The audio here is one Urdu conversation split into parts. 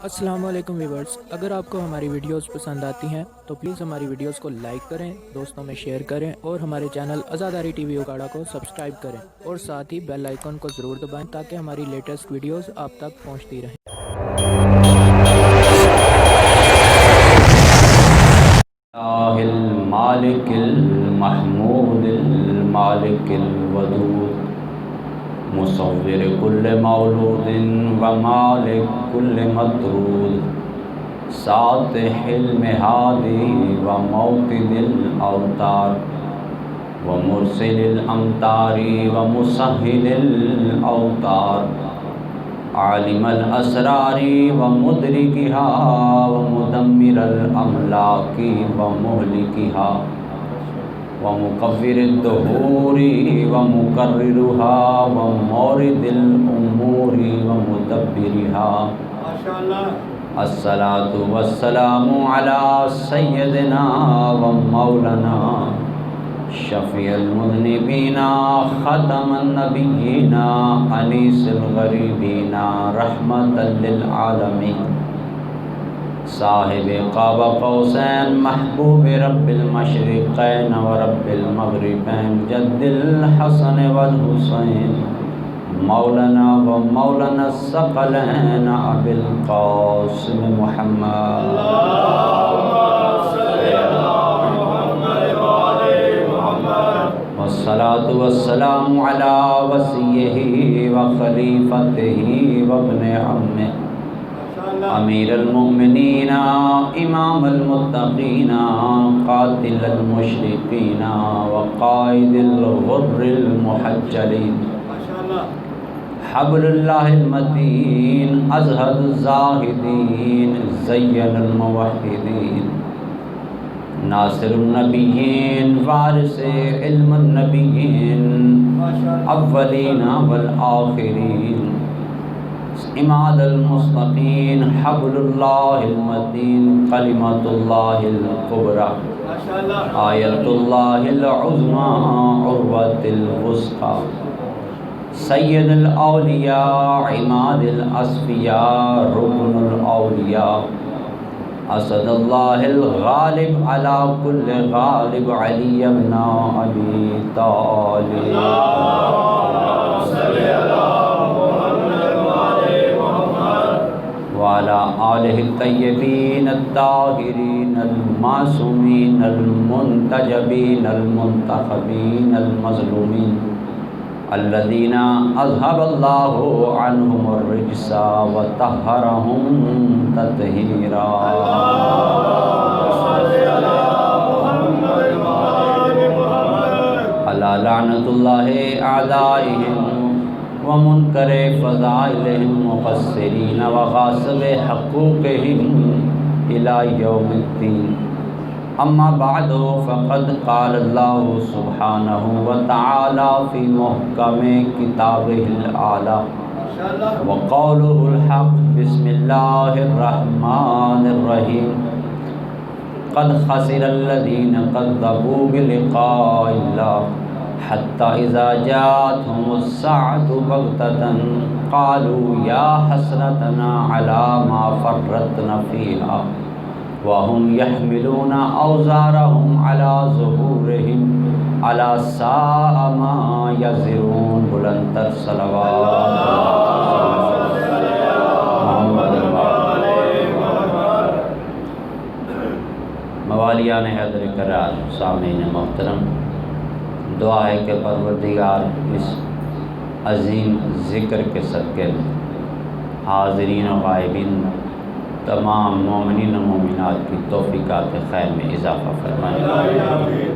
السلام علیکم ویورز، اگر آپ کو ہماری ویڈیوز پسند آتی ہیں تو پلیز ہماری ویڈیوز کو لائک کریں، دوستوں میں شیئر کریں اور ہمارے چینل عزاداری ٹی وی اکاڑا کو سبسکرائب کریں اور ساتھ ہی بیل آئیکن کو ضرور دبائیں تاکہ ہماری لیٹسٹ ویڈیوز آپ تک پہنچتی رہیں۔ المالك المحمود المالك الودود مصور كل مولود ومالك كل مطرود ساطح المهادي وموقد الأوتار ومرسل الأمطار ومسهل الأوتار عالم الأسرار ومدركها ومدمر الأملاك ومهلكها ومقفر الدهور ومقررها ومورد الأمور ومدبرها الصلاة والسلام على سيدنا ومولانا شفیع المذنبین ختم النبیین انیس الغریبین رحمتا للعالمین صاحب قاب قوسین محبوب رب المشرقین ورب المغربین جد الحسن والحسین مولانا و مولانا الثقلین ابی القاسم محمد والصلاة والسلام على وصيه وخليفته وابن عمه امیر المؤمنین امام المتقین قاتل المشرقین وقائد الغر المحجلین حبل اللہ المتین ازہد الزاہدین زین الموحدین ناصر النبیین وارث علم النبیین اولین والآخرین اماد المستقین حبل اللہ المتین کلمۃ اللہ الکبریٰ آیت اللہ العظمیٰ عروۃ الوثقیٰ سید الاولیاء عماد الاصفیاء رکن الاولیاء اسد اللہ الغالب علی کل غالب علی ابن ابی طالب وعلی آلہ الطیبین الطاہرین المعصومین المنتجبین المنتخبین المظلومین الذین اذهب اللہ عنہم الرجس وطہرہم تطہیرا علی لعنۃ اللہ اعدائہم ومنکر فضائلہم مقصرین وغاصب حقوقہم الی یوم الدین اما بعد فقد قال اللہ سبحانہ وتعالی فی محکم کتابہ الاعلی وقولہ الحق بسم اللہ الرحمن الرحیم قد خسر الذین کذبوا بلقاء اللہ حتی اذا جاءتهم الساعة بغتة قالوا یا حسرتنا علی ما فرطنا فیہا وهم يحملون أوزارهم على ظهورهم على ساء ما يزرون بلندر صلوات محمد موالیان حضر کرار سامعین محترم، دعا ہے کہ پروردگار اس عظیم ذکر کے صدقے میں حاضرین و غائبین تمام مومنین و مومنات کی توفیقات خیر میں اضافہ فرمائے،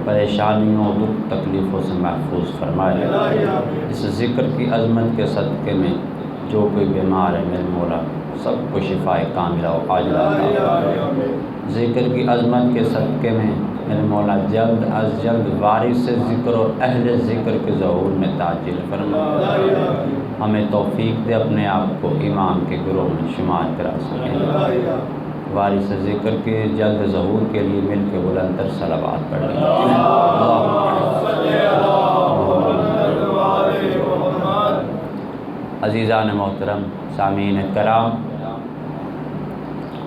پریشانیوں دکھ تکلیفوں سے محفوظ فرمائے۔ اس ذکر کی عظمت کے صدقے میں جو کوئی بیمار ہے میرے مولا سب کو شفائے کاملہ و عاجلہ عطا فرمائے۔ ذکر کی عظمت کے صدقے میں میرے مولا جلد از جلد وارث ذکر اور اہل ذکر کے ظہور میں تعجیل فرمائے، ہمیں توفیق دے اپنے آپ کو امام کے گروہ میں شمار کرا سکیں۔ وارث ذکر کے جلد ظہور کے لیے مل کے بلندر صلوات پڑھ لیں۔ عزیزان محترم، سامعین کرام،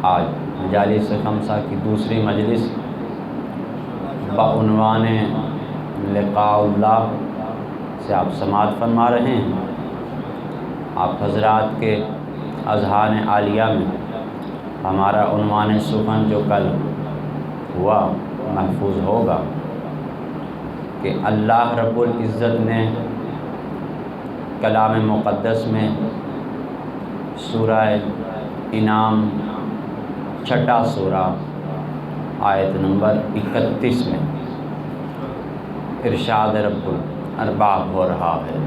آج مجالس خمسہ کی دوسری مجلس بعنوان لقاء اللہ سے آپ سماعت فرما رہے ہیں۔ آپ حضرات کے اذہان عالیہ میں ہمارا عنوان سخن جو کل ہوا محفوظ ہوگا کہ اللہ رب العزت نے کلام مقدس میں سورہ انعام چھٹا سورہ آیت نمبر 31 میں ارشاد رب الارباب ہو رہا ہے۔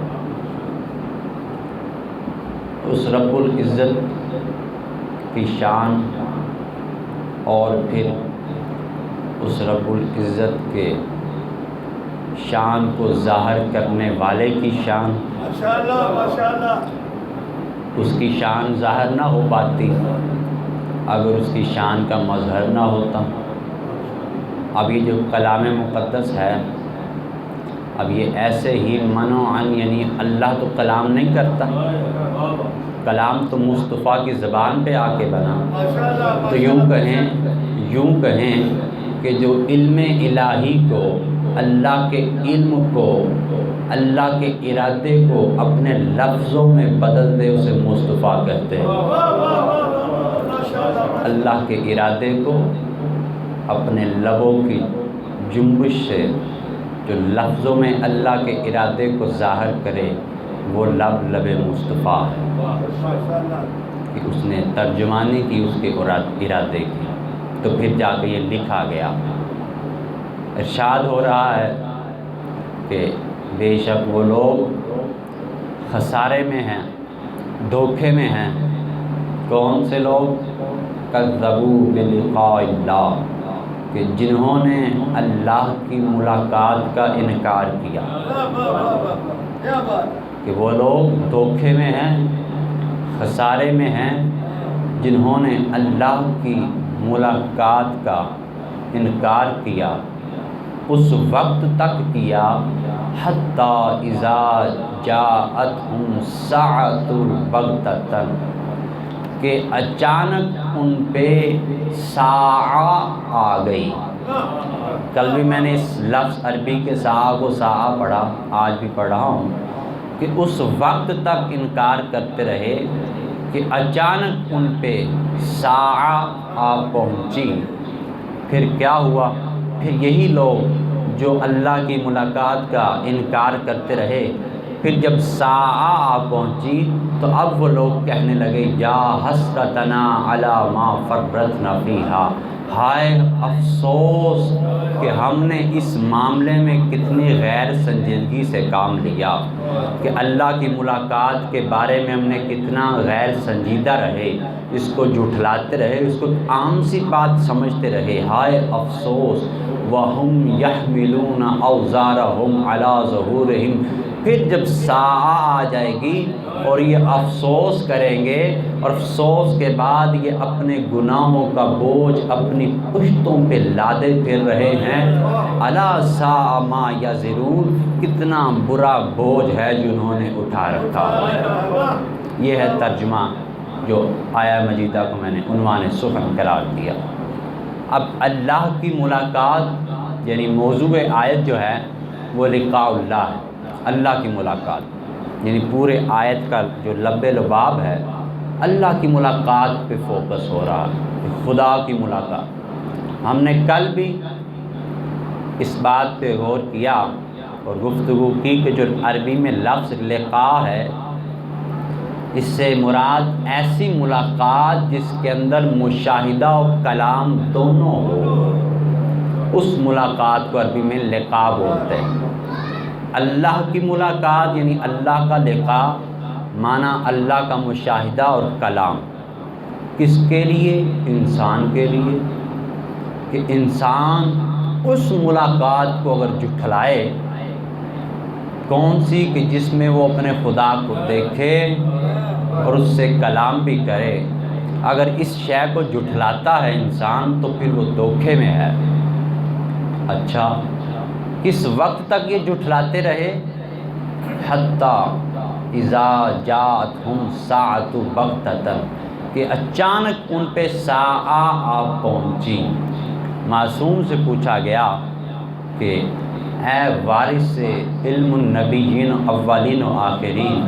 اس رب العزت کی شان اور پھر اس رب العزت کے شان کو ظاہر کرنے والے کی شان، ماشاءاللہ اس کی شان ظاہر نہ ہو پاتی اگر اس کی شان کا مظہر نہ ہوتا۔ اب یہ جو کلام مقدس ہے، اب یہ ایسے ہی منوعاً، یعنی اللہ تو کلام نہیں کرتا، کلام تو مصطفیٰ کی زبان پہ آ کے بنا، تو یوں کہیں کہ جو علم الہی کو، اللہ کے علم کو، اللہ کے ارادے کو اپنے لفظوں میں بدل دے اسے مصطفیٰ کہتے ہیں۔ اللہ کے ارادے کو اپنے لبوں کی جنبش سے جو لفظوں میں اللہ کے ارادے کو ظاہر کرے وہ لب مصطفیٰ ہے، کہ اس نے ترجمانی کی اس کے ارادے کی، تو پھر جا کے یہ لکھا گیا۔ ارشاد ہو رہا ہے کہ بے شک وہ لوگ خسارے میں ہیں، دھوکے میں ہیں۔ کون سے لوگ؟ کذبوا بلقاء اللہ، کہ جنہوں نے اللہ کی ملاقات کا انکار کیا، کہ وہ لوگ دھوکے میں ہیں، خسارے میں ہیں جنہوں نے اللہ کی ملاقات کا انکار کیا، اس وقت تک کیا حتی اذا جاءتہم ساعۃ بغتۃ، کہ اچانک ان پہ ساعہ آ گئی۔ کل بھی میں نے اس لفظ عربی کے ساعہ کو ساعہ پڑھا، آج بھی پڑھا ہوں، کہ اس وقت تک انکار کرتے رہے کہ اچانک ان پہ ساعہ آ پہنچی۔ پھر کیا ہوا؟ پھر یہی لوگ جو اللہ کی ملاقات کا انکار کرتے رہے، پھر جب ساعہ آ پہنچی تو اب وہ لوگ کہنے لگے یا حسرتنا علی ما فرطنا فیہا، ہائے افسوس کہ ہم نے اس معاملے میں کتنی غیر سنجیدگی سے کام لیا، کہ اللہ کی ملاقات کے بارے میں ہم نے کتنا غیر سنجیدہ رہے، اس کو جھٹلاتے رہے، اس کو عام سی بات سمجھتے رہے۔ ہائے افسوس وَهُمْ يَحْمِلُونَ أَوْزَارَهُمْ عَلَى ظُهُورِهِمْ، پھر جب ساعہ آ جائے گی اور یہ افسوس کریں گے، اور افسوس کے بعد یہ اپنے گناہوں کا بوجھ اپنی پشتوں پہ لادے پھر رہے ہیں۔ الا ساء ما یزرون، کتنا برا بوجھ ہے جو انہوں نے اٹھا رکھا۔ یہ ہے ترجمہ جو آیہ مجیدہ کو میں نے عنوان سخن قرار دیا۔ اب اللہ کی ملاقات یعنی موضوع آیت جو ہے وہ لقاء اللہ ہے، اللہ کی ملاقات، یعنی پورے آیت کا جو لب لباب ہے اللہ کی ملاقات پہ فوکس ہو رہا ہے، خدا کی ملاقات۔ ہم نے کل بھی اس بات پہ غور کیا اور گفتگو کی کہ جو عربی میں لفظ لقاء ہے، اس سے مراد ایسی ملاقات جس کے اندر مشاہدہ و کلام دونوں ہو، اس ملاقات کو عربی میں لقاء بولتے ہیں۔ اللہ کی ملاقات یعنی اللہ کا لقاء، معنی اللہ کا مشاہدہ اور کلام، کس کے لیے؟ انسان کے لیے، کہ انسان اس ملاقات کو اگر جھٹلائے، کون سی؟ کہ جس میں وہ اپنے خدا کو دیکھے اور اس سے کلام بھی کرے۔ اگر اس شے کو جھٹلاتا ہے انسان تو پھر وہ دھوکے میں ہے۔ اچھا، کس وقت تک یہ جھٹلاتے رہے؟ حتی اذا جاءتہم ساعۃ بغتۃ، کہ اچانک ان پہ ساعہ آ پہنچی۔ معصوم سے پوچھا گیا کہ اے وارث علم النبیین اولین و آخرین،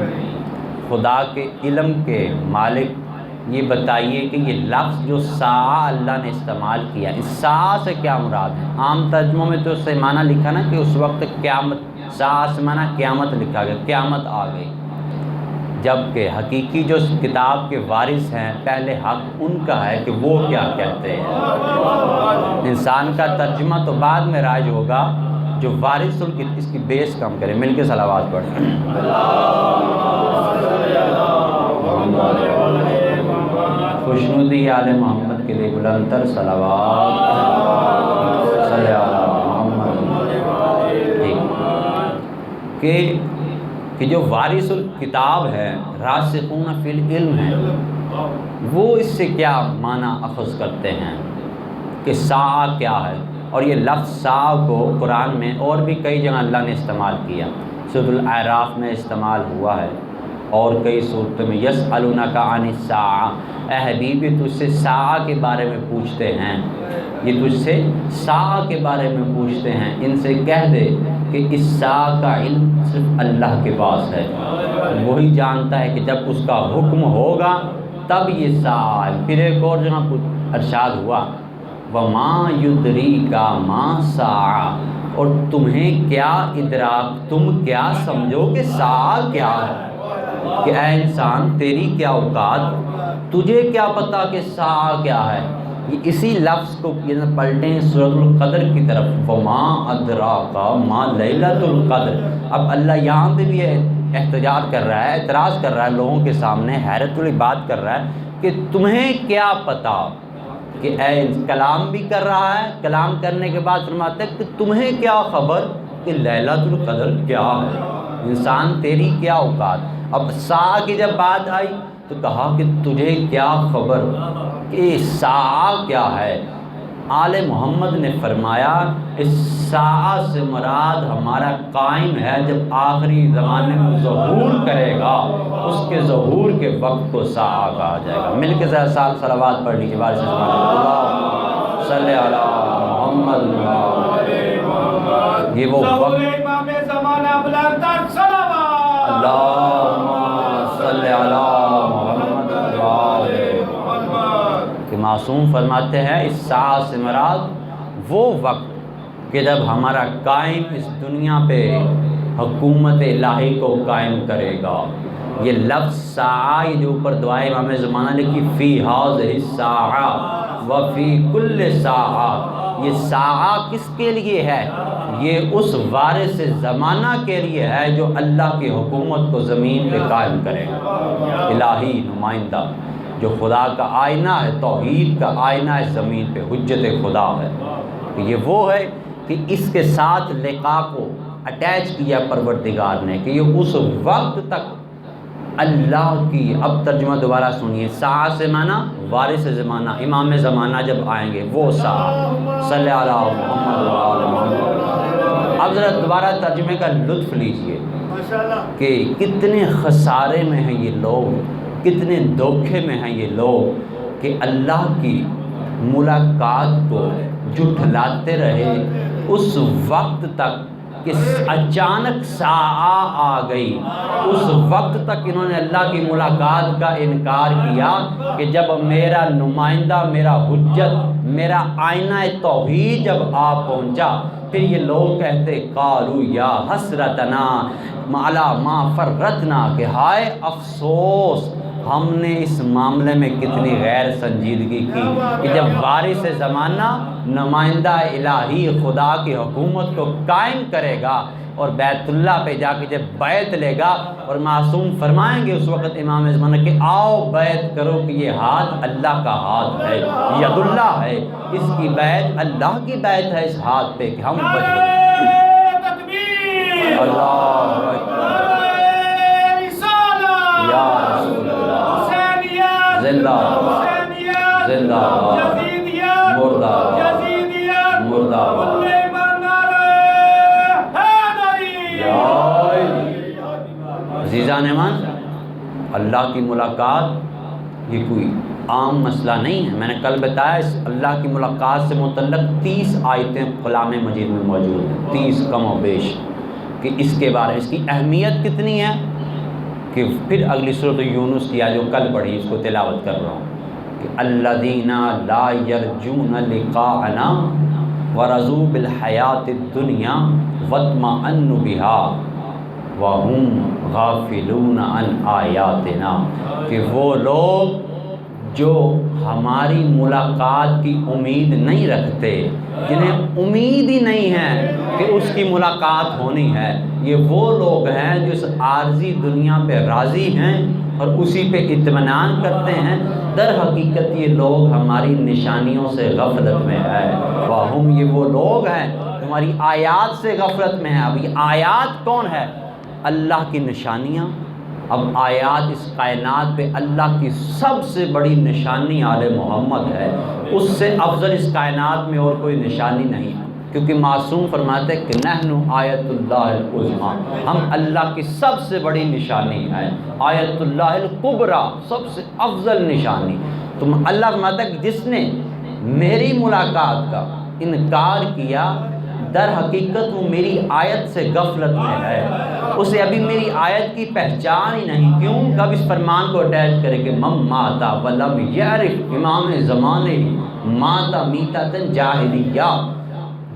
خدا کے علم کے مالک، یہ بتائیے کہ یہ لفظ جو ساعہ اللہ نے استعمال کیا، اس ساعہ سے کیا مراد ہے؟ عام ترجموں میں تو اس سے معنی لکھا نا کہ اس وقت قیامت، ساعہ سے معنی قیامت لکھا گیا، قیامت آ گئی، جبکہ حقیقی جو اس کتاب کے وارث ہیں پہلے حق ان کا ہے کہ وہ کیا کہتے ہیں۔ انسان کا ترجمہ تو بعد میں رائج ہوگا، جو وارث اس کی بیس کم کرے۔ مل کے صلوات پڑھیں۔ خوشنودی آل محمد کے لیے بلند تر صلوات صلی علی محمد۔ ٹھیک کہ جو وارث الکتاب ہے، راسخون فی العلم ہے، وہ اس سے کیا معنی اخذ کرتے ہیں کہ ساعہ کیا ہے؟ اور یہ لفظ ساعہ کو قرآن میں اور بھی کئی جگہ اللہ نے استعمال کیا، سورۃ الاعراف میں استعمال ہوا ہے اور کئی صورتوں میں۔ یسألونک عن الساعہ، اے حبیب یہ تجھ سے ساعہ کے بارے میں پوچھتے ہیں، یہ تجھ سے ساعہ کے بارے میں پوچھتے ہیں، ان سے کہہ دے کہ اس ساعہ کا علم صرف اللہ کے پاس ہے، وہی جانتا ہے کہ جب اس کا حکم ہوگا تب یہ ساعہ ہے۔ پھر ایک اور جگہ ارشاد ہوا وَمَا يُدْرِيكَ مَا سَاعَةٌ، اور تمہیں کیا ادراک، تم کیا سمجھو کہ ساعہ کیا ہے، کہ اے انسان تیری کیا اوقات، تجھے کیا پتا کہ ساعہ کیا ہے۔ یہ اسی لفظ کو پلٹیں سورۃ القدر کی طرف، وَمَا أَدْرَاكَ مَا لَيْلَةُ الْقَدْرِ۔ اب اللہ یہاں پہ بھی احتجاج کر رہا ہے، اعتراض کر رہا ہے لوگوں کے سامنے، حیرت والی بات کر رہا ہے کہ تمہیں کیا پتا، کہ اے کلام بھی کر رہا ہے، کلام کرنے کے بعد فرماتا ہے کہ تمہیں کیا خبر کہ لیلۃ القدر کیا ہے، انسان تیری کیا اوقات۔ اب ساعہ کی جب بات آئی تو کہا کہ تجھے کیا خبر کہ ساعہ کیا ہے۔ آل محمد نے فرمایا اس ساعہ سے مراد ہمارا قائم ہے، جب آخری زمانے میں ظہور کرے گا، اس کے ظہور کے وقت کو ساعہ کہا جائے گا۔ مل کے ذرا سال صلوات پڑھ لیجیے، بارش اللہ صلی علی محمد۔ یہ وہ وقت، اللہم صلی علی محمد کہ معصوم فرماتے ہیں اس ساعہ سے مراد وہ وقت کہ جب ہمارا قائم اس دنیا پہ حکومت الہی کو قائم کرے گا۔ یہ لفظ ساعہ، یہ جو اوپر دعائے امام زمانہ لکھی فی ہذہ الساعہ وفی کل ساعہ، یہ ساعہ کس کے لیے ہے؟ یہ اس وارث زمانہ کے لیے ہے جو اللہ کی حکومت کو زمین پہ قائم کرے گا، الہی نمائندہ جو خدا کا آئینہ ہے، توحید کا آئینہ ہے، زمین پہ حجت خدا ہے۔ یہ وہ ہے کہ اس کے ساتھ لقاء کو اٹیچ کیا پروردگار نے کہ یہ اس وقت تک اللہ کی، اب ترجمہ دوبارہ سنیے، ساعہ سے معنی وارث زمانہ، امام زمانہ جب آئیں گے وہ ساعہ، صلی علی محمد و آل محمد۔ اب ذرا دوبارہ ترجمے کا لطف لیجئے کہ کتنے خسارے میں ہیں یہ لوگ، کتنے دھوکے میں ہیں یہ لوگ کہ اللہ کی ملاقات کو جھٹلاتے رہے اس وقت تک کہ اچانک ساعہ آ گئی، اس وقت تک انہوں نے اللہ کی ملاقات کا انکار کیا کہ جب میرا نمائندہ، میرا حجت، میرا آئینہ توحید جب آ پہنچا، پھر یہ لوگ کہتے قالوا یا حسرتنا علی ما فرطنا، کہ ہائے افسوس ہم نے اس معاملے میں کتنی غیر سنجیدگی کی کہ جب وارث زمانہ نمائندہ الہی خدا کی حکومت کو قائم کرے گا اور بیت اللہ پہ جا کے جب بیعت لے گا، اور معصوم فرمائیں گے اس وقت امام زمانہ کہ آؤ بیعت کرو کہ یہ ہاتھ اللہ کا ہاتھ ہے، ید اللہ ہے، اس کی بیعت اللہ کی بیعت ہے اس ہاتھ پہ کہ ہم بچ گئے۔ اللہ اکبر، یا رسول اللہ، زندہ زندہ مردہ مردہ۔ عزیزان ایمان، اللہ کی ملاقات یہ کوئی عام مسئلہ نہیں ہے۔ میں نے کل بتایا اس اللہ کی ملاقات سے متعلق 30 آیتیں کلام مجید میں موجود ہیں، 30 کم و بیش، کہ اس کے بارے اس کی اہمیت کتنی ہے کہ پھر اگلی سورۃ یونس کی جو کل پڑھی اس کو تلاوت کر رہا ہوں کہ الذین لا یرجون لقاءنا ورضوا بالحیات الدنیا واطمأنوا بها وَهُمْ غَافِلُونَ عَنْ آیاتنا، کہ وہ لوگ جو ہماری ملاقات کی امید نہیں رکھتے، جنہیں امید ہی نہیں ہے کہ اس کی ملاقات ہونی ہے، یہ وہ لوگ ہیں جو اس عارضی دنیا پہ راضی ہیں اور اسی پہ اطمینان کرتے ہیں۔ در حقیقت یہ لوگ ہماری نشانیوں سے غفلت میں ہے۔ وَهُمْ، یہ وہ لوگ ہیں ہماری آیات سے غفلت میں ہیں۔ اب یہ آیات کون ہے؟ اللہ کی نشانیاں۔ اب آیات اس کائنات پہ اللہ کی سب سے بڑی نشانی آل محمد ہے، اس سے افضل اس کائنات میں اور کوئی نشانی نہیں ہے، کیونکہ معصوم فرماتے ہیں کہ نحن آیت اللہ العظمی، ہم اللہ کی سب سے بڑی نشانی ہے، آیت اللہ الکبریٰ، سب سے افضل نشانی۔ تو اللہ فرماتا ہے کہ جس نے میری ملاقات کا انکار کیا در حقیقت وہ میری آیت سے غفلت میں ہے، اسے ابھی میری آیت کی پہچان ہی نہیں۔ کیوں؟ کب اس فرمان کو اٹیچ کرے کہ من ماتا ولم یعرف، امام زمانے ماتا میتۃ جاہلیہ،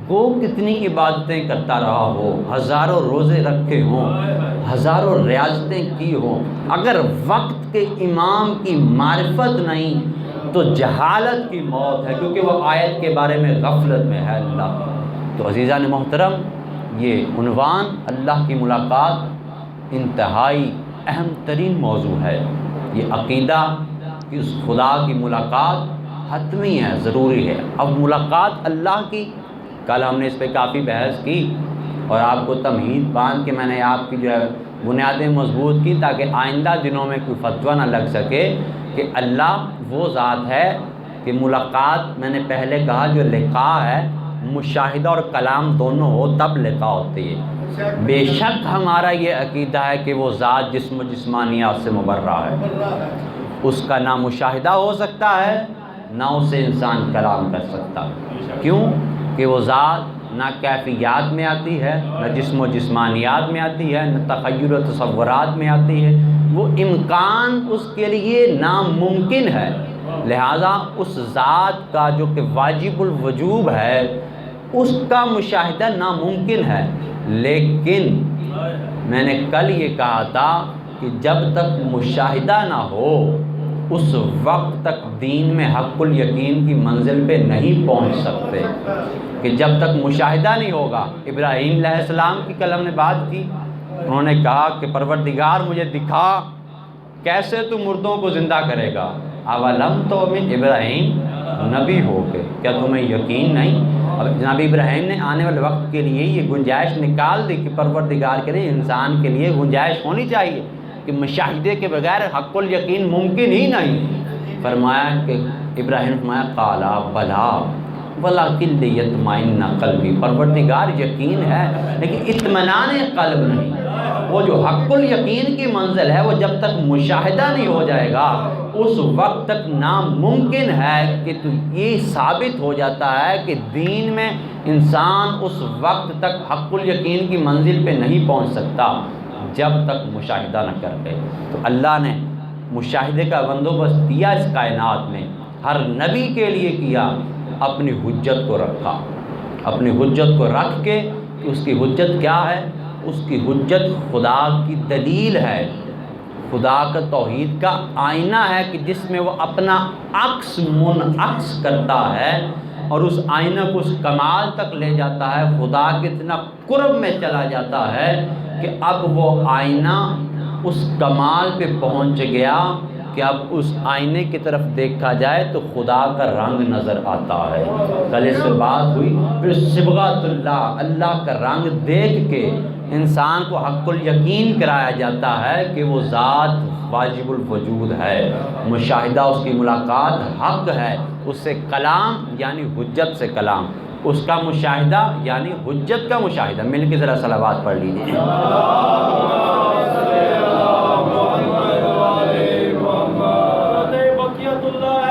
وہ کتنی عبادتیں کرتا رہا ہو، ہزاروں روزے رکھے ہوں، ہزاروں ریاضتیں کی ہوں، اگر وقت کے امام کی معرفت نہیں تو جہالت کی موت ہے، کیونکہ وہ آیت کے بارے میں غفلت میں ہے اللہ کی۔ تو عزیزان محترم، یہ عنوان اللہ کی ملاقات انتہائی اہم ترین موضوع ہے۔ یہ عقیدہ کہ اس خدا کی ملاقات حتمی ہے، ضروری ہے۔ اب ملاقات اللہ کی، کل ہم نے اس پہ کافی بحث کی اور آپ کو تمہید باندھ کے میں نے آپ کی جو ہے بنیادیں مضبوط کی تاکہ آئندہ دنوں میں کوئی فتویٰ نہ لگ سکے کہ اللہ وہ ذات ہے کہ ملاقات، میں نے پہلے کہا جو لقاء ہے مشاہدہ اور کلام دونوں ہو تب لقاء ہوتی ہے۔ بے شک ہمارا یہ عقیدہ ہے کہ وہ ذات جسم و جسمانیات سے مبرہ ہے، اس کا نہ مشاہدہ ہو سکتا ہے نہ اسے انسان کلام کر سکتا۔ کیوں؟ کہ وہ ذات نہ کیفیات میں آتی ہے، نہ جسم و جسمانیات میں آتی ہے، نہ تخیل و تصورات میں آتی ہے، وہ امکان اس کے لیے ناممکن ہے۔ لہٰذا اس ذات کا جو کہ واجب الوجوب ہے اس کا مشاہدہ ناممکن ہے۔ لیکن میں نے کل یہ کہا تھا کہ جب تک مشاہدہ نہ ہو اس وقت تک دین میں حق الیقین کی منزل پہ نہیں پہنچ سکتے، کہ جب تک مشاہدہ نہیں ہوگا۔ ابراہیم علیہ السلام کی کل ہم نے بات کی، انہوں نے کہا کہ پروردگار مجھے دکھا کیسے تو مردوں کو زندہ کرے گا۔ اولم تؤمن، ابراہیم نبی ہو کے کیا تمہیں یقین نہیں؟ اب جناب ابراہیم نے آنے والے وقت کے لیے یہ گنجائش نکال دی کہ پروردگار کے لیے انسان کے لیے گنجائش ہونی چاہیے کہ مشاہدے کے بغیر حق الیقین ممکن ہی نہیں۔ فرمایا کہ ابراہیم فرمایا قالا بلا ولکن لیطمئن قلبی، پروردگار یقین ہے لیکن اطمینان قلب نہیں۔ وہ جو حق الیقین کی منزل ہے وہ جب تک مشاہدہ نہیں ہو جائے گا اس وقت تک ناممکن ہے کہ تو یہ ثابت ہو جاتا ہے کہ دین میں انسان اس وقت تک حق الیقین کی منزل پہ نہیں پہنچ سکتا جب تک مشاہدہ نہ کر لے۔ تو اللہ نے مشاہدے کا بندوبست کیا اس کائنات میں، ہر نبی کے لیے کیا، اپنی حجت کو رکھا، اپنی حجت کو رکھ کے اس کی حجت کیا ہے؟ اس کی حجت خدا کی دلیل ہے، خدا کا توحید کا آئینہ ہے کہ جس میں وہ اپنا عکس منعکس کرتا ہے اور اس آئینہ کو اس کمال تک لے جاتا ہے، خدا کے اتنا قرب میں چلا جاتا ہے کہ اب وہ آئینہ اس کمال پہ پہنچ گیا کہ اب اس آئینے کی طرف دیکھا جائے تو خدا کا رنگ نظر آتا ہے۔ کل اس سے بات ہوئی، پھر صبغۃ اللہ، اللہ کا رنگ دیکھ کے انسان کو حق الیقین کرایا جاتا ہے کہ وہ ذات واجب الوجود ہے، مشاہدہ اس کی ملاقات حق ہے، اس سے کلام یعنی حجت سے کلام، اس کا مشاہدہ یعنی حجت کا مشاہدہ۔ مل کے ذرا صلوات پڑھ لیجیے۔ بقیت اللہ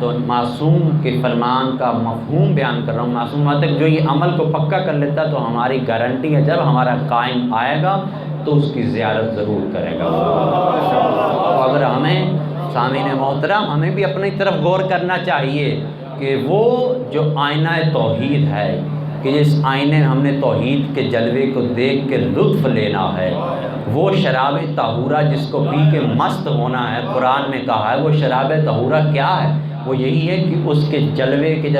تو معصوم کے فرمان کا مفہوم بیان کر رہا ہوں. معصوم مطلب جو یہ عمل کو پکا کر لیتا تو ہماری گارنٹی ہے جب ہمارا قائم آئے گا تو اس کی زیارت ضرور کرے گا. تو اگر ہمیں سامعین محترم ہمیں بھی اپنی طرف غور کرنا چاہیے کہ وہ جو آئینہ توحید ہے کہ جس آئینے میں ہم نے توحید کے جلوے کو دیکھ کے لطف لینا ہے، وہ شراب طہورہ جس کو پی کے مست ہونا ہے، قرآن میں کہا ہے وہ شراب طہورہ کیا ہے؟ وہ یہی ہے کہ اس کے جلوے کے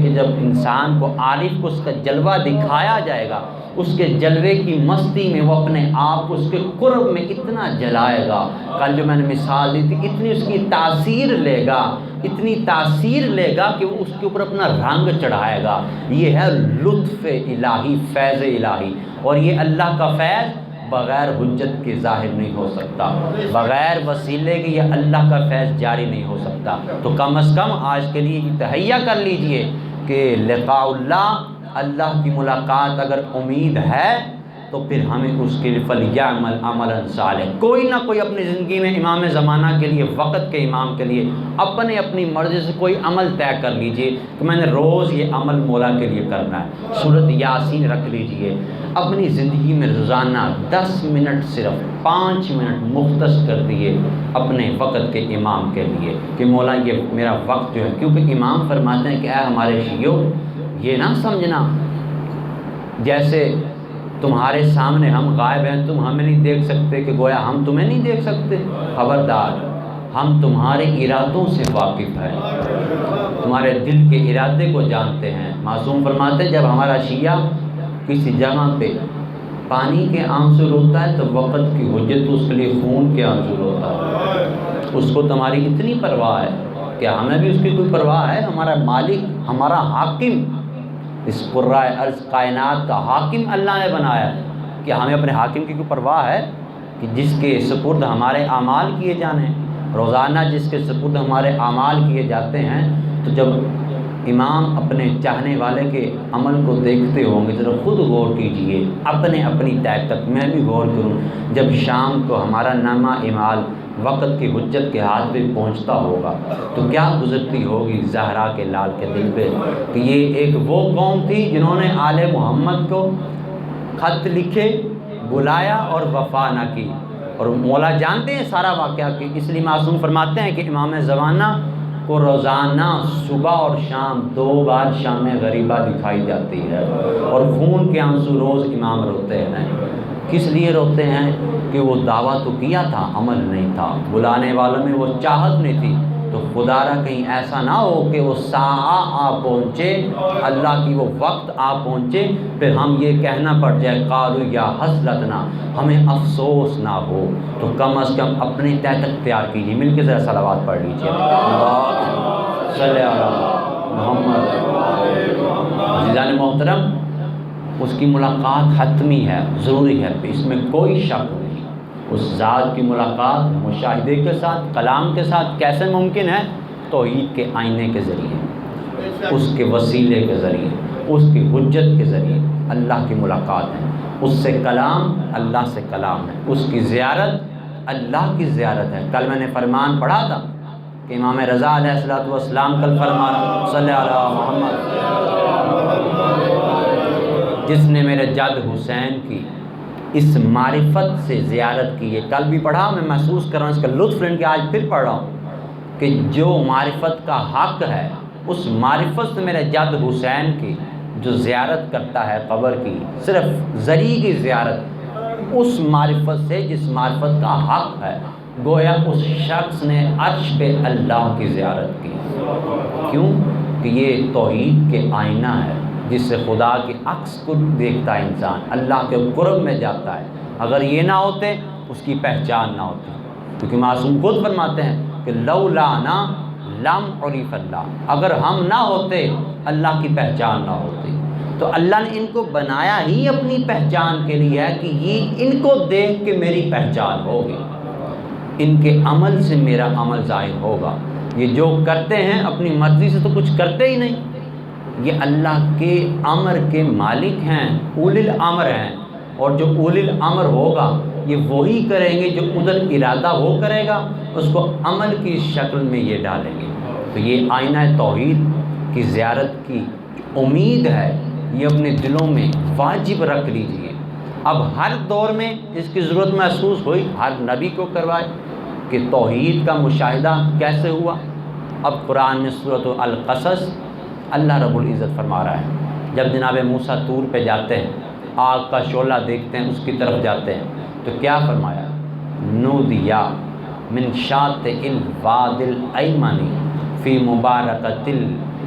جب انسان کو عارف کو اس کا جلوہ دکھایا جائے گا، اس کے جلوے کی مستی میں وہ اپنے آپ کو اس کے قرب میں اتنا جلائے گا. کل جو میں نے مثال دی تھی، اتنی اس کی تاثیر لے گا، اتنی تاثیر لے گا کہ وہ اس کے اوپر اپنا رنگ چڑھائے گا. یہ ہے لطف الہی، فیض الہی. اور یہ اللہ کا فیض بغیر حجت کے ظاہر نہیں ہو سکتا، بغیر وسیلے کے یہ اللہ کا فیض جاری نہیں ہو سکتا. تو کم از کم آج کے لیے تہیہ کر لیجئے کہ لقاء اللہ کی ملاقات اگر امید ہے تو پھر ہمیں اس کے لیے فلیعمل عملا صالح، کوئی نہ کوئی اپنی زندگی میں امام زمانہ کے لیے، وقت کے امام کے لیے اپنی مرضی سے کوئی عمل طے کر لیجئے کہ میں نے روز یہ عمل مولا کے لیے کرنا ہے. سورۃ یاسین رکھ لیجئے اپنی زندگی میں، روزانہ 10 منٹ، صرف 5 منٹ مختص کر دیے اپنے وقت کے امام کے لیے کہ مولا یہ میرا وقت جو ہے، کیونکہ امام فرماتے ہیں کہ اے ہمارے شیعو یہ نہ سمجھنا جیسے تمہارے سامنے ہم غائب ہیں، تم ہمیں نہیں دیکھ سکتے کہ گویا ہم تمہیں نہیں دیکھ سکتے. خبردار، ہم تمہارے ارادوں سے واقف ہیں، تمہارے دل کے ارادے کو جانتے ہیں. معصوم فرماتے ہیں جب ہمارا شیعہ کسی جگہ پہ پانی کے آنسو روتا ہے تو وقت کی حجت اس کے لیے خون کے آنسو روتا ہے. اس کو تمہاری اتنی پرواہ ہے کہ ہمیں بھی اس کی کوئی پرواہ ہے. ہمارا مالک، ہمارا حاکم، اس قرائے ارض کائنات کا حاکم اللہ نے بنایا کہ ہمیں اپنے حاکم کی کوئی پرواہ ہے کہ جس کے سپرد ہمارے اعمال کیے جانے ہیں، روزانہ جس کے سپرد ہمارے اعمال کیے جاتے ہیں. تو جب امام اپنے چاہنے والے کے عمل کو دیکھتے ہوں گے ذرا خود غور کیجئے، اپنی طے تک میں بھی غور کروں. جب شام کو ہمارا نامہ اعمال وقت کی حجت کے ہاتھ پہ پہنچتا ہوگا تو کیا گزرتی ہوگی زہرا کے لال کے دل پہ کہ یہ ایک وہ قوم تھی جنہوں نے آل محمد کو خط لکھے، بلایا اور وفا نہ کی. اور مولا جانتے ہیں سارا واقعہ کہ اس لیے معصوم فرماتے ہیں کہ امام زمانہ کو روزانہ صبح اور شام 2 بار شام غریبہ دکھائی جاتی ہے اور خون کے آنسو روز امام روتے ہیں. کس لیے روتے ہیں؟ کہ وہ دعویٰ تو کیا تھا، عمل نہیں تھا، بلانے والوں میں وہ چاہت نہیں تھی. تو خدا را کہیں ایسا نہ ہو کہ وہ ساعہ آ پہنچے، اللہ کی وہ وقت آ پہنچے، پھر ہم یہ کہنا پڑ جائے قالوا یا حسرتنا، ہمیں افسوس نہ ہو. تو کم از کم اپنی طے تک تیار کیجیے. مل کے ذرا صلوات پڑھ لیجیے. اللہم صلی علی محمد. عزیزان محترم، اس کی ملاقات حتمی ہے، ضروری ہے، اس میں کوئی شک نہیں. اس ذات کی ملاقات مشاہدے کے ساتھ، کلام کے ساتھ کیسے ممکن ہے؟ توحید کے آئینے کے ذریعے، اس کے وسیلے کے ذریعے، اس کی حجت کے ذریعے اللہ کی ملاقات ہے. اس سے کلام، اللہ سے کلام ہے. اس کی زیارت اللہ کی زیارت ہے. کل میں نے فرمان پڑھا تھا کہ امام رضا علیہ السلام کل فرمانا صلی علی محمد، جس نے میرے جد حسین کی اس معرفت سے زیارت کی ہے. کل بھی پڑھا، میں محسوس کر رہا ہوں اس کا لطف لیں کہ آج پھر پڑھ رہا ہوں کہ جو معرفت کا حق ہے اس معرفت سے میرے جد حسین کی جو زیارت کرتا ہے قبر کی، صرف زری کی زیارت، اس معرفت سے جس معرفت کا حق ہے، گویا اس شخص نے عرش پہ اللہ کی زیارت کی. کیوں؟ کہ یہ توحید کے آئینہ ہے جس سے خدا کی عکس کو دیکھتا ہے انسان، اللہ کے قرب میں جاتا ہے. اگر یہ نہ ہوتے اس کی پہچان نہ ہوتی. کیونکہ معصوم خود فرماتے ہیں کہ لولانا لم عرف اللہ، اگر ہم نہ ہوتے اللہ کی پہچان نہ ہوتی. تو اللہ نے ان کو بنایا ہی اپنی پہچان کے لیے ہے کہ یہ ان کو دیکھ کے میری پہچان ہوگی، ان کے عمل سے میرا عمل ظاہر ہوگا. یہ جو کرتے ہیں اپنی مرضی سے تو کچھ کرتے ہی نہیں، یہ اللہ کے امر کے مالک ہیں، اولی الامر ہیں. اور جو اولی الامر ہوگا یہ وہی کریں گے جو ادھر ارادہ وہ کرے گا، اس کو عمل کی شکل میں یہ ڈالیں گے. تو یہ آئینہ توحید کی زیارت کی امید ہے، یہ اپنے دلوں میں واجب رکھ لیجئے۔ اب ہر دور میں اس کی ضرورت محسوس ہوئی، ہر نبی کو کروائے کہ توحید کا مشاہدہ کیسے ہوا۔ اب قرآن میں سورۃ القصص اللہ رب العزت فرما رہا ہے، جب جناب موسیٰ طور پہ جاتے ہیں، آگ کا شعلہ دیکھتے ہیں، اس کی طرف جاتے ہیں، تو کیا فرمایا؟ نودیا من شاط الواد الایمن فی مبارکۃ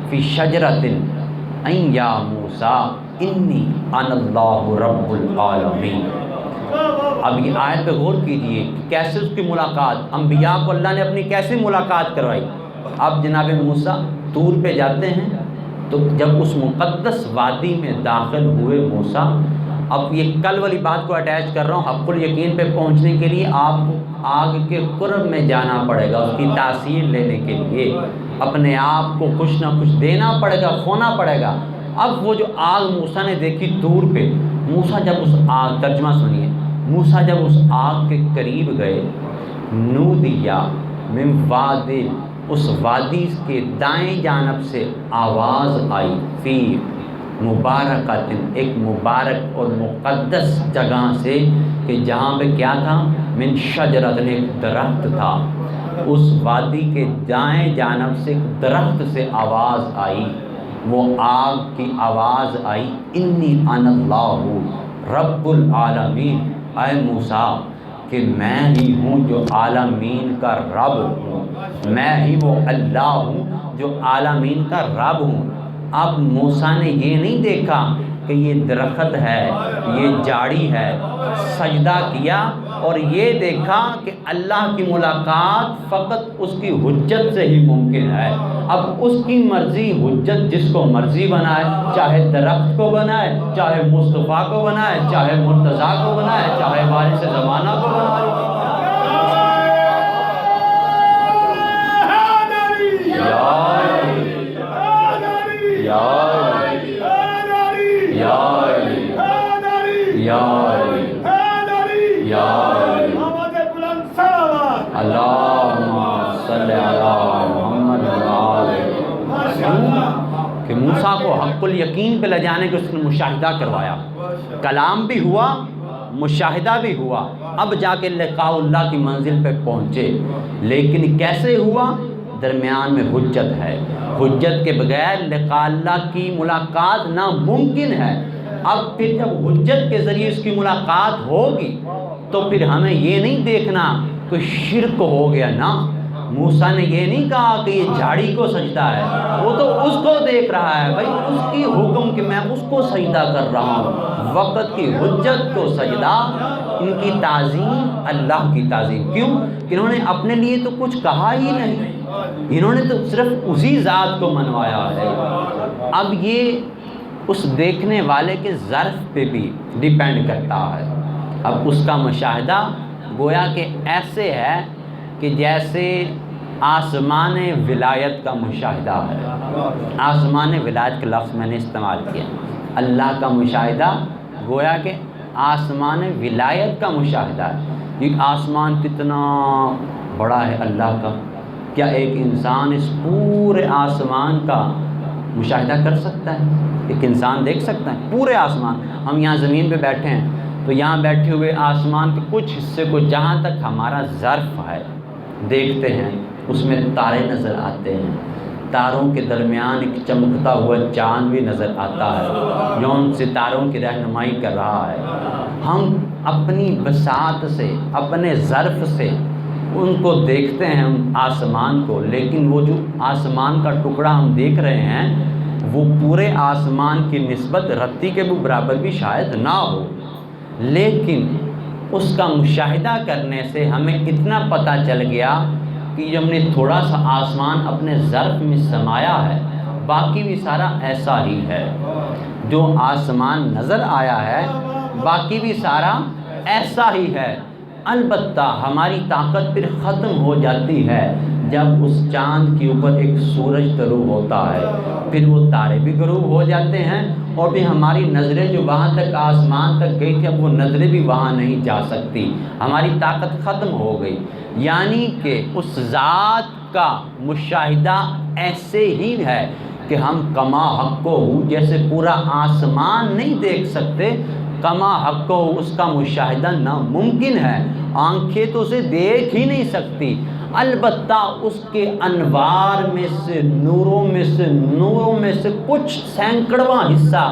فی شجرۃ ان یا موسیٰ انی انا اللہ رب العالمین۔ اب یہ آیت پہ غور کیجئے کہ کیسے اس کی ملاقات، انبیاء کو اللہ نے اپنی کیسے ملاقات کروائی۔ اب جناب موسیٰ طور پہ جاتے ہیں، تو جب اس مقدس وادی میں داخل ہوئے موسیٰ، اب یہ کل والی بات کو اٹیچ کر رہا ہوں، حق الیقین پہ پہنچنے کے لیے آپ کو آگ کے قرب میں جانا پڑے گا، اس کی تاثیر لینے کے لیے اپنے آپ کو کچھ نہ کچھ دینا پڑے گا، کھونا پڑے گا۔ اب وہ جو آگ موسیٰ نے دیکھی دور پہ، موسیٰ جب اس آگ، ترجمہ سنیے، موسیٰ جب اس آگ کے قریب گئے، نودیا من وادی، اس وادی کے دائیں جانب سے آواز آئی، فی مبارکۃ، ایک مبارک اور مقدس جگہ سے، کہ جہاں پہ کیا تھا؟ من شجرۃ، ایک درخت تھا، اس وادی کے دائیں جانب سے ایک درخت سے آواز آئی، وہ آگ کی آواز آئی، انی انا اللہ رب العالمین، اے موسیٰ کہ میں ہی ہوں جو عالمین کا رب ہوں، میں ہی وہ اللہ ہوں جو عالمین کا رب ہوں۔ اب موسیٰ نے یہ نہیں دیکھا کہ یہ درخت ہے، یہ جاڑی ہے، سجدہ کیا، اور یہ دیکھا کہ اللہ کی ملاقات فقط اس کی حجت سے ہی ممکن ہے۔ اب اس کی مرضی، حجت جس کو مرضی بنائے، چاہے درخت کو بنائے، چاہے مصطفیٰ کو بنائے، چاہے مرتضیٰ کو بنائے، چاہے وارث زمانہ کو بنائے۔ کہ موسیٰ کو حق الیقین پہ لے جانے کے اس نے مشاہدہ کروایا، کلام بھی ہوا، مشاہدہ بھی ہوا، اب جا کے لقاء اللہ کی منزل پہ پہنچے۔ لیکن کیسے ہوا؟ درمیان میں حجت ہے، حجت کے بغیر لقاء اللہ کی ملاقات ناممکن ہے۔ اب پھر جب حجت کے ذریعے اس کی ملاقات ہوگی تو پھر ہمیں یہ نہیں دیکھنا کوئی شرک ہو گیا نا۔ موسیٰ نے یہ نہیں کہا کہ یہ جھاڑی کو سجدہ ہے، وہ تو اس کو دیکھ رہا ہے، بھائی اس کی حکم کہ میں اس کو سجدہ کر رہا ہوں۔ وقت کی حجت کو سجدہ، ان کی تعظیم اللہ کی تعظیم۔ کیوں کہ انہوں نے اپنے لیے تو کچھ کہا ہی نہیں، انہوں نے تو صرف اسی ذات کو منوایا ہے۔ اب یہ اس دیکھنے والے کے ظرف پہ بھی ڈیپینڈ کرتا ہے۔ اب اس کا مشاہدہ گویا کہ ایسے ہے کہ جیسے آسمان ولایت کا مشاہدہ ہے۔ آسمان ولایت کا لفظ میں نے استعمال کیا، اللہ کا مشاہدہ گویا کہ آسمان ولایت کا مشاہدہ ہے۔ یہ آسمان کتنا بڑا ہے اللہ کا، کیا ایک انسان اس پورے آسمان کا مشاہدہ کر سکتا ہے؟ ایک انسان دیکھ سکتا ہے پورے آسمان؟ ہم یہاں زمین پہ بیٹھے ہیں تو یہاں بیٹھے ہوئے آسمان کے کچھ حصے کو جہاں تک ہمارا ظرف ہے دیکھتے ہیں، اس میں تارے نظر آتے ہیں، تاروں کے درمیان ایک چمکتا ہوا چاند بھی نظر آتا ہے جو ان ستاروں کی رہنمائی کر رہا ہے۔ ہم اپنی بساط سے، اپنے ظرف سے ان کو دیکھتے ہیں، ان آسمان کو، لیکن وہ جو آسمان کا ٹکڑا ہم دیکھ رہے ہیں وہ پورے آسمان کی نسبت رتی کے بھی برابر بھی شاید نہ ہو، لیکن اس کا مشاہدہ کرنے سے ہمیں اتنا پتہ چل گیا کہ جو ہم نے تھوڑا سا آسمان اپنے ظرف میں سمایا ہے، باقی بھی سارا ایسا ہی ہے۔ جو آسمان نظر آیا ہے باقی بھی سارا ایسا ہی ہے۔ البتہ ہماری طاقت پھر ختم ہو جاتی ہے جب اس چاند کے اوپر ایک سورج طلوع ہوتا ہے، پھر وہ تارے بھی غروب ہو جاتے ہیں، اور بھی ہماری نظریں جو وہاں تک آسمان تک گئی تھی اب وہ نظریں بھی وہاں نہیں جا سکتی، ہماری طاقت ختم ہو گئی۔ یعنی کہ اس ذات کا مشاہدہ ایسے ہی ہے کہ ہم کما حق کو ہو جیسے پورا آسمان نہیں دیکھ سکتے، کما حق کو اس کا مشاہدہ ناممکن ہے، آنکھیں تو اسے دیکھ ہی نہیں سکتی، البتہ اس کے انوار میں سے نوروں میں سے کچھ سینکڑواں حصہ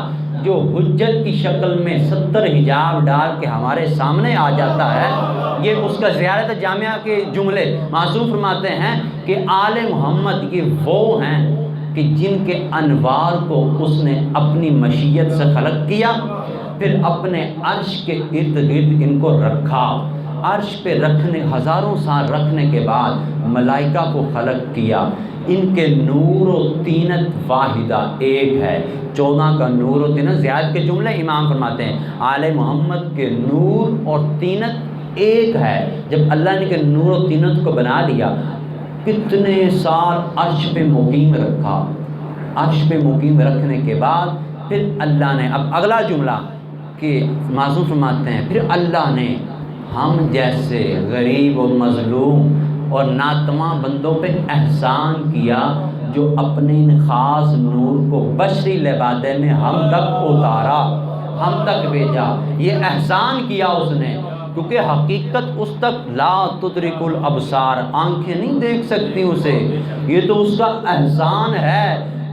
جو حجت کی شکل میں 70 حجاب ڈال کے ہمارے سامنے آ جاتا ہے، یہ اس کا زیارت جامعہ کے جملے معصوم فرماتے ہیں کہ آل محمد یہ وہ ہیں کہ جن کے انوار کو اس نے اپنی مشیت سے خلق کیا، پھر اپنے عرش کے ارد گرد ان کو رکھا، عرش پہ رکھنے ہزاروں سال رکھنے کے بعد ملائکہ کو خلق کیا، ان کے نور و طینت واحدہ ایک ہے، 14 کا نور و طینت زیادہ کے جملے امام فرماتے ہیں، آل محمد کے نور اور طینت ایک ہے۔ جب اللہ نے کہ نور و طینت کو بنا لیا، کتنے سال عرش پہ مقیم رکھا، عرش پہ مقیم رکھنے کے بعد پھر اللہ نے، اب اگلا جملہ کہ معصوم فرماتے ہیں پھر اللہ نے ہم جیسے غریب اور مظلوم اور ناتواں بندوں پہ احسان کیا، جو اپنے ان خاص نور کو بشری لبادے میں ہم تک اتارا، ہم تک بھیجا، یہ احسان کیا اس نے، کیونکہ حقیقت اس تک لا تدرک الابصار، آنکھیں نہیں دیکھ سکتی اسے، یہ تو اس کا احسان ہے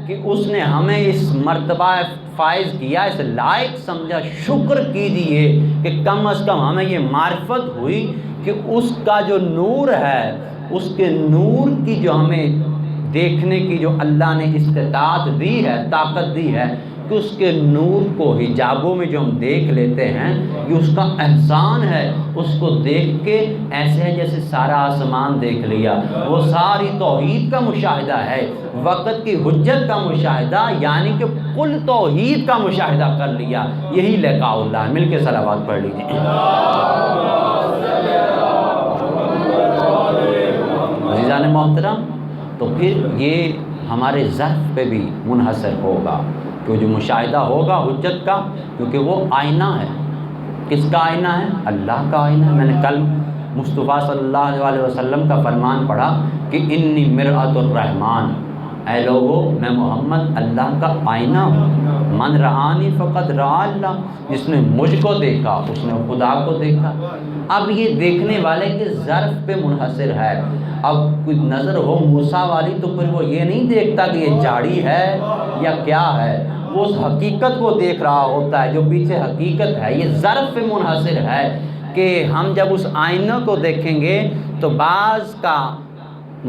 کہ اس نے ہمیں اس مرتبہ فائز کیا، اس لائق سمجھا، شکر کیجئے کہ کم از کم ہمیں یہ معرفت ہوئی کہ اس کا جو نور ہے، اس کے نور کی جو ہمیں دیکھنے کی جو اللہ نے استطاعت دی ہے، طاقت دی ہے، کہ اس کے نور کو حجابوں میں جو ہم دیکھ لیتے ہیں، یہ اس کا احسان ہے، اس کو دیکھ کے ایسے ہے جیسے سارا آسمان دیکھ لیا، وہ ساری توحید کا مشاہدہ ہے، وقت کی حجت کا مشاہدہ، یعنی کہ کل توحید کا مشاہدہ کر لیا، یہی لقاء اللہ ہے۔ مل کے صلوات پڑھ لیجیے۔ عزیزان محترم، تو پھر یہ ہمارے ظرف پہ بھی منحصر ہوگا، کہ جو مشاہدہ ہوگا حجت کا، کیونکہ وہ آئینہ ہے، کس کا آئینہ ہے؟ اللہ کا آئینہ ہے۔ میں نے کل مصطفیٰ صلی اللہ علیہ وسلم کا فرمان پڑھا کہ انی مرآۃ الرحمن، اے لوگو میں محمد اللہ کا آئینہ ہوں، من رآنی فقد رآ اللہ، جس نے مجھ کو دیکھا اس نے خدا کو دیکھا۔ اب یہ دیکھنے والے کے ظرف پہ منحصر ہے، اب کوئی نظر ہو موسیٰ والی تو پھر وہ یہ نہیں دیکھتا کہ یہ جھاڑی ہے یا کیا ہے، وہ اس حقیقت کو دیکھ رہا ہوتا ہے جو پیچھے حقیقت ہے۔ یہ ظرف پہ منحصر ہے کہ ہم جب اس آئینہ کو دیکھیں گے تو بعض کا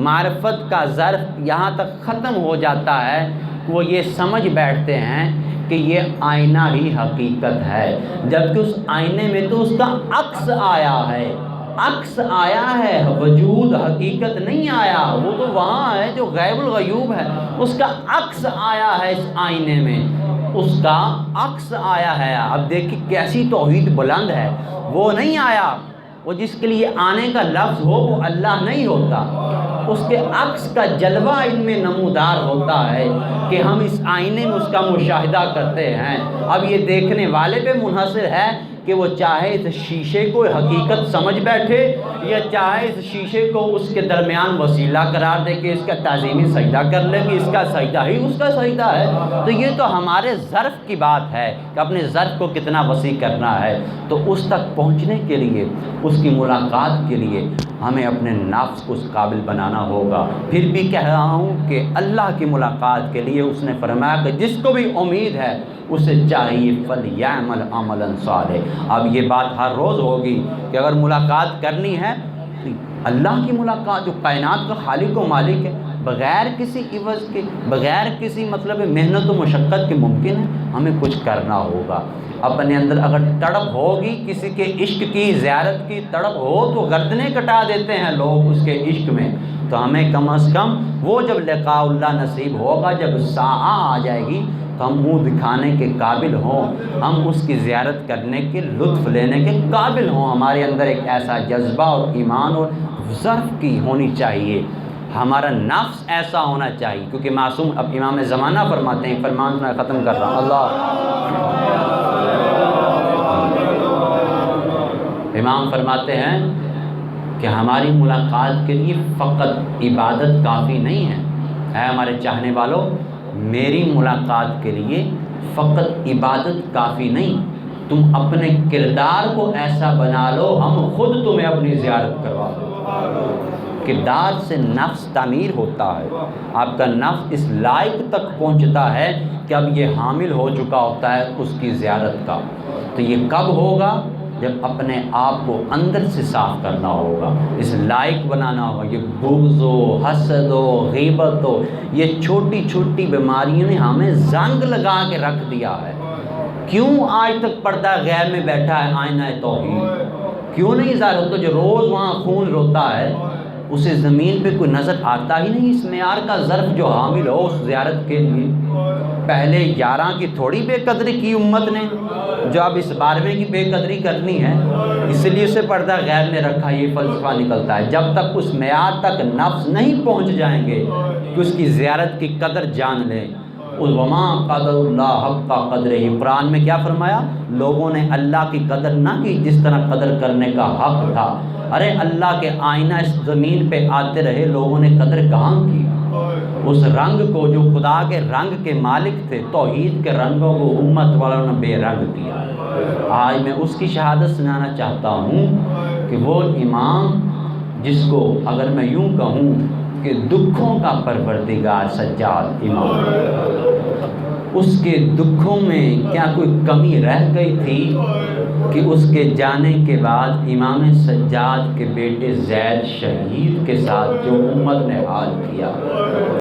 معرفت کا ظرف یہاں تک ختم ہو جاتا ہے، وہ یہ سمجھ بیٹھتے ہیں کہ یہ آئینہ ہی حقیقت ہے، جبکہ اس آئینے میں تو اس کا عکس آیا ہے، عکس آیا ہے، وجود حقیقت نہیں آیا، وہ تو وہاں ہے جو غیب الغیوب ہے، اس کا عکس آیا ہے اس آئینے میں، اس کا عکس آیا ہے۔ اب دیکھیں کیسی توحید بلند ہے، وہ نہیں آیا، وہ جس کے لیے آنے کا لفظ ہو وہ اللہ نہیں ہوتا، اس کے عکس کا جلوہ ان میں نمودار ہوتا ہے کہ ہم اس آئینے میں اس کا مشاہدہ کرتے ہیں۔ اب یہ دیکھنے والے پہ منحصر ہے کہ وہ چاہے اس شیشے کو حقیقت سمجھ بیٹھے یا چاہے اس شیشے کو اس کے درمیان وسیلہ قرار دے کہ اس کا تعظیمی سجدہ کر لے کہ اس کا سجدہ ہی اس کا سجدہ ہے۔ تو یہ تو ہمارے ظرف کی بات ہے کہ اپنے ظرف کو کتنا وسیع کرنا ہے، تو اس تک پہنچنے کے لیے، اس کی ملاقات کے لیے ہمیں اپنے نفس کو اس قابل بنانا ہوگا۔ پھر بھی کہہ رہا ہوں کہ اللہ کی ملاقات کے لیے اس نے فرمایا کہ جس کو بھی امید ہے اسے چاہیے فَلْيَعْمَلْ عَمَلًا صَالِحًا۔ اب یہ بات ہر روز ہوگی کہ اگر ملاقات کرنی ہے تو اللہ کی ملاقات جو کائنات کا خالق و مالک ہے، بغیر کسی عوض کے، بغیر کسی مطلب محنت و مشقت کے ممکن ہے، ہمیں کچھ کرنا ہوگا۔ اپنے اندر اگر تڑپ ہوگی کسی کے عشق کی، زیارت کی تڑپ ہو تو گردنیں کٹا دیتے ہیں لوگ اس کے عشق میں، تو ہمیں کم از کم وہ جب لقاء اللہ نصیب ہوگا، جب ساعہ آ جائے گی تو ہم منہ دکھانے کے قابل ہوں، ہم اس کی زیارت کرنے کے لطف لینے کے قابل ہوں، ہمارے اندر ایک ایسا جذبہ اور ایمان اور ظرف کی ہونی چاہیے، ہمارا نفس ایسا ہونا چاہیے، کیونکہ معصوم اب امام زمانہ فرماتے ہیں، فرمان میں ختم کر رہا ہوں، امام فرماتے ہیں کہ ہماری ملاقات کے لیے فقط عبادت کافی نہیں ہے۔ اے ہمارے چاہنے والوں، میری ملاقات کے لیے فقط عبادت کافی نہیں، تم اپنے کردار کو ایسا بنا لو ہم خود تمہیں اپنی زیارت کروا دو۔ کردار سے نفس تعمیر ہوتا ہے، آپ کا نفس اس لائق تک پہنچتا ہے کہ اب یہ حامل ہو چکا ہوتا ہے اس کی زیارت کا۔ تو یہ کب ہوگا؟ جب اپنے آپ کو اندر سے صاف کرنا ہوگا، اس لائق بنانا ہوگا۔ یہ بغض و حسد و غیبت و یہ چھوٹی چھوٹی بیماریوں نے ہمیں زنگ لگا کے رکھ دیا ہے۔ کیوں آج تک پردہ غیب میں بیٹھا ہے آئینہ توحید؟ کیوں نہیں ظاہر ہوتا؟ جو روز وہاں خون روتا ہے اسے زمین پہ کوئی نظر آتا ہی نہیں۔ اس معیار کا ظرف جو حامل ہو اس زیارت کے لیے، پہلے 11 کی تھوڑی بے قدری کی امت نے، جو اب اس 12ویں کی بے قدری کرنی ہے، اس لیے اسے پردہ غیب میں رکھا۔ یہ فلسفہ نکلتا ہے جب تک اس معیار تک نفس نہیں پہنچ جائیں گے کہ اس کی زیارت کی قدر جان لیں۔ وما قدر اللہ حق قدرہ، قرآن میں کیا فرمایا؟ لوگوں نے اللہ کی قدر نہ کی جس طرح قدر کرنے کا حق تھا۔ ارے اللہ کے آئینہ اس زمین پہ آتے رہے، لوگوں نے قدر کہاں کی؟ اس رنگ کو جو خدا کے رنگ کے مالک تھے، توحید کے رنگوں کو امت والوں نے بے رنگ کیا۔ آج میں اس کی شہادت سنانا چاہتا ہوں کہ وہ امام جس کو اگر میں یوں کہوں کہ دکھوں کا پروردگار سجاد امام، اس کے دکھوں میں کیا کوئی کمی رہ گئی تھی کہ اس کے جانے کے بعد امام سجاد کے بیٹے زید شہید کے ساتھ جو امت نے حال کیا؟